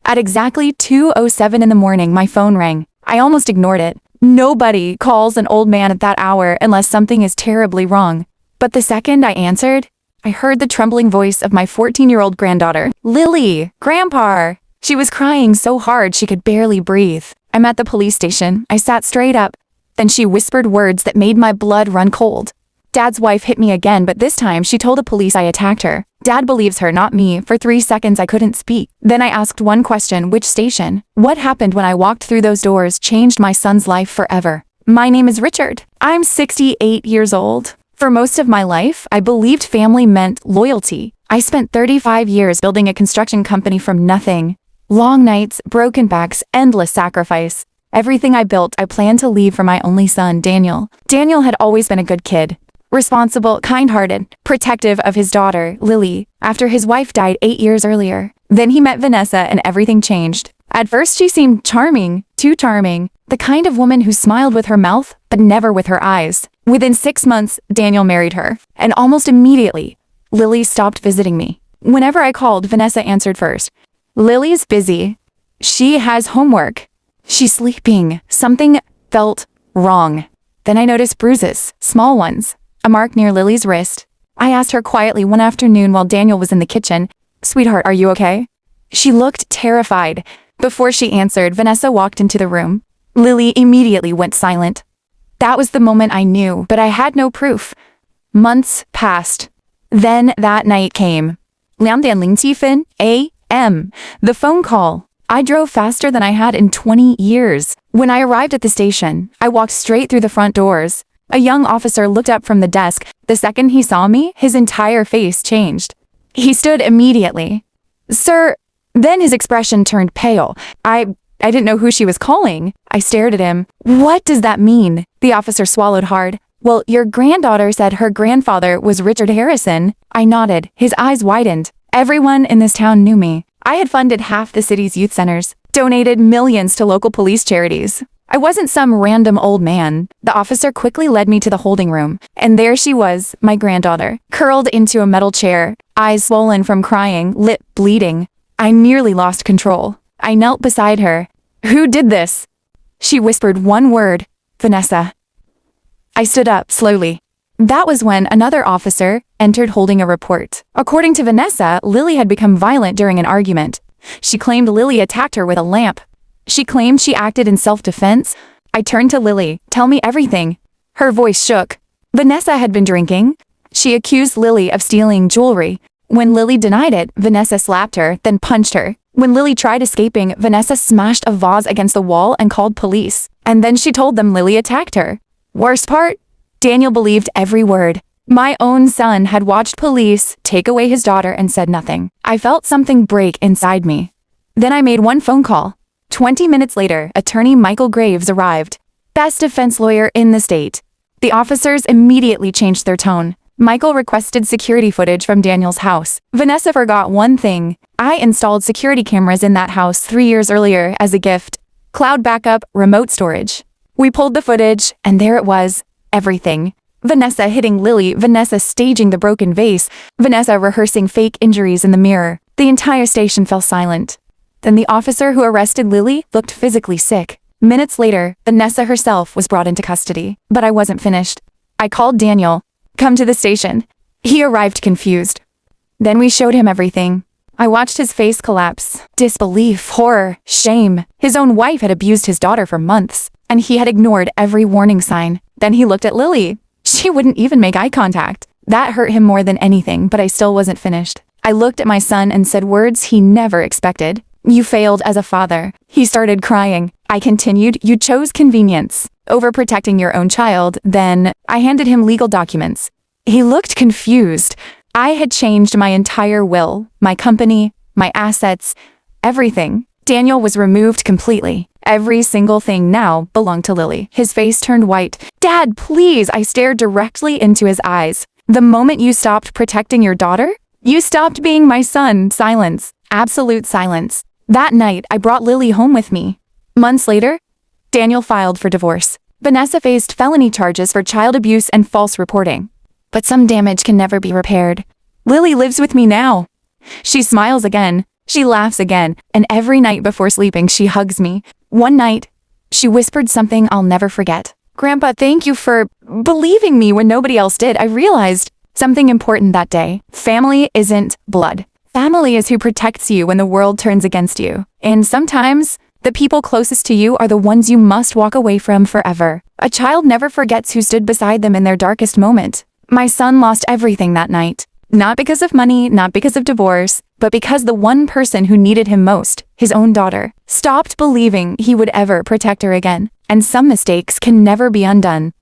At exactly 2:07 in the morning, my phone rang. I almost ignored it. Nobody calls an old man at that hour unless something is terribly wrong. But the second I answered, I heard the trembling voice of my 14-year-old granddaughter. Lily, Grandpa! She was crying so hard she could barely breathe. I'm at the police station. I sat straight up. Then she whispered words that made my blood run cold. Dad's wife hit me again, but this time she told the police I attacked her. Dad believes her, not me. For 3 seconds I couldn't speak. Then I asked one question: which station? What happened when I walked through those doors changed my son's life forever. My name is Richard. I'm 68 years old. For most of my life, I believed family meant loyalty. I spent 35 years building a construction company from nothing. Long nights, broken backs, endless sacrifice. Everything I built, I planned to leave for my only son, Daniel. Daniel had always been a good kid. Responsible, kind-hearted, protective of his daughter, Lily, after his wife died 8 years earlier. Then he met Vanessa and everything changed. At first she seemed charming, too charming, the kind of woman who smiled with her mouth, but never with her eyes. Within 6 months, Daniel married her, and almost immediately, Lily stopped visiting me. Whenever I called, Vanessa answered first. Lily's busy. She has homework. She's sleeping. Something felt wrong. Then I noticed bruises, small ones. A mark near Lily's wrist. I asked her quietly one afternoon while Daniel was in the kitchen, "Sweetheart, are you okay?" She looked terrified. Before she answered, Vanessa walked into the room. Lily immediately went silent. That was the moment I knew, but I had no proof. Months passed. Then that night came. 2:07 a.m. The phone call. I drove faster than I had in 20 years. When I arrived at the station, I walked straight through the front doors. A young officer looked up from the desk. The second he saw me, his entire face changed. He stood immediately. "Sir," then his expression turned pale. I didn't know who she was calling. I stared at him. "What does that mean?" The officer swallowed hard. "Well, your granddaughter said her grandfather was Richard Harrison." I nodded. His eyes widened. Everyone in this town knew me. I had funded half the city's youth centers, donated millions to local police charities. I wasn't some random old man. The officer quickly led me to the holding room, and there she was, my granddaughter, curled into a metal chair, eyes swollen from crying, lip bleeding. I nearly lost control. I knelt beside her. "Who did this?" She whispered one word: "Vanessa." I stood up slowly. That was when another officer entered holding a report. According to Vanessa, Lily had become violent during an argument. She claimed Lily attacked her with a lamp. She claimed she acted in self-defense. I turned to Lily. "Tell me everything." Her voice shook. Vanessa had been drinking. She accused Lily of stealing jewelry. When Lily denied it, Vanessa slapped her, then punched her. When Lily tried escaping, Vanessa smashed a vase against the wall and called police. And then she told them Lily attacked her. Worst part? Daniel believed every word. My own son had watched police take away his daughter and said nothing. I felt something break inside me. Then I made one phone call. 20 minutes later, attorney Michael Graves arrived. Best defense lawyer in the state. The officers immediately changed their tone. Michael requested security footage from Daniel's house. Vanessa forgot one thing. I installed security cameras in that house 3 years earlier as a gift. Cloud backup, remote storage. We pulled the footage, and there it was. Everything. Vanessa hitting Lily, Vanessa staging the broken vase, Vanessa rehearsing fake injuries in the mirror. The entire station fell silent. Then the officer who arrested Lily looked physically sick. Minutes later, Vanessa herself was brought into custody. But I wasn't finished. I called Daniel. "Come to the station." He arrived confused. Then we showed him everything. I watched his face collapse. Disbelief, horror, shame. His own wife had abused his daughter for months, and he had ignored every warning sign. Then he looked at Lily. She wouldn't even make eye contact. That hurt him more than anything, but I still wasn't finished. I looked at my son and said words he never expected. "You failed as a father." He started crying. I continued, "You chose convenience over protecting your own child." Then I handed him legal documents. He looked confused. I had changed my entire will, my company, my assets, everything. Daniel was removed completely. Every single thing now belonged to Lily. His face turned white. "Dad, please!" I stared directly into his eyes. "The moment you stopped protecting your daughter, you stopped being my son." Silence. Absolute silence. That night, I brought Lily home with me. Months later, Daniel filed for divorce. Vanessa faced felony charges for child abuse and false reporting. But some damage can never be repaired. Lily lives with me now. She smiles again. She laughs again, and every night before sleeping she hugs me. One night, she whispered something I'll never forget. "Grandpa, thank you for believing me when nobody else did. I realized something important that day. Family isn't blood. Family is who protects you when the world turns against you. And sometimes, the people closest to you are the ones you must walk away from forever." A child never forgets who stood beside them in their darkest moment. My son lost everything that night. Not because of money, not because of divorce, but because the one person who needed him most, his own daughter, stopped believing he would ever protect her again. And some mistakes can never be undone.